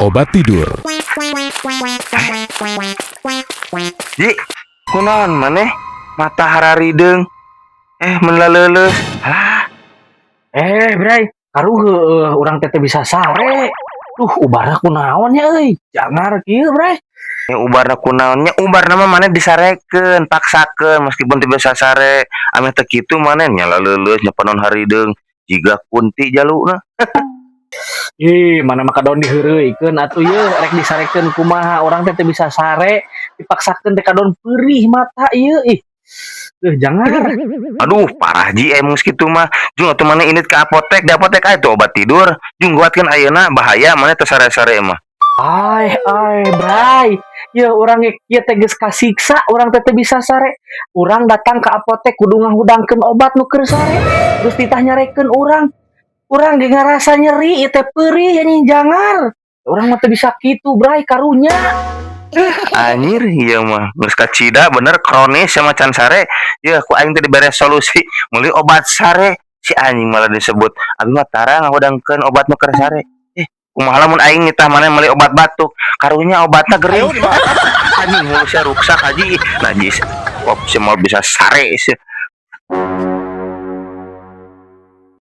Obat tidur. Ji, kunaon maneh mata hararideng menlaleuleus. Alah, Bray, karuheuh urang teh bisa sare. Ubara kunaon ya euy? Jangar kieu, Bray. ubarna kunaonnya ubarna mah maneh disarekeun, paksakeun meskipun teu biasa sare. Ame teu kitu maneh nyalaleuleus nyapanon harideung jiga kunti jaluna. Mana maka daun diheureuikeun atuh ieu rek disarekeun kumaha urang teh teu bisa sare, dipaksakeun teh kadon perih mata ieu ih. Jangar. Aduh, parah ji emang segitu mah. Jung atuh maneh indit ke apotek, di apotek aya tuh obat tidur. Jung guatkeun ayeuna bahaya maneh teu sare-sare mah. Bray. Ya urang kieu teh geus kasiksa, urang teh teu bisa sare. Urang datang ke apotek kudu ngahudangkeun obat nu keur sare. Terus ditah nyarekeun urang. Urang ge ngarasa nyeri, ieu teh perih anjing jangar. Urang mah teu bisa kitu, Bray, karunya. Anjir, iya mah geus kacida bener kronis sama can sare. Ya ku aing teh dibere solusi meuli obat sare. Si anjing malah disebut abi mah tara ngahudangkeun obat nu keur sare. Kumaha lamun aing nitah maneh meuli obat batuk, karunya obatna gering. Anjing mulusnya ruksak haji. Najis. Kok semua bisa sare sih.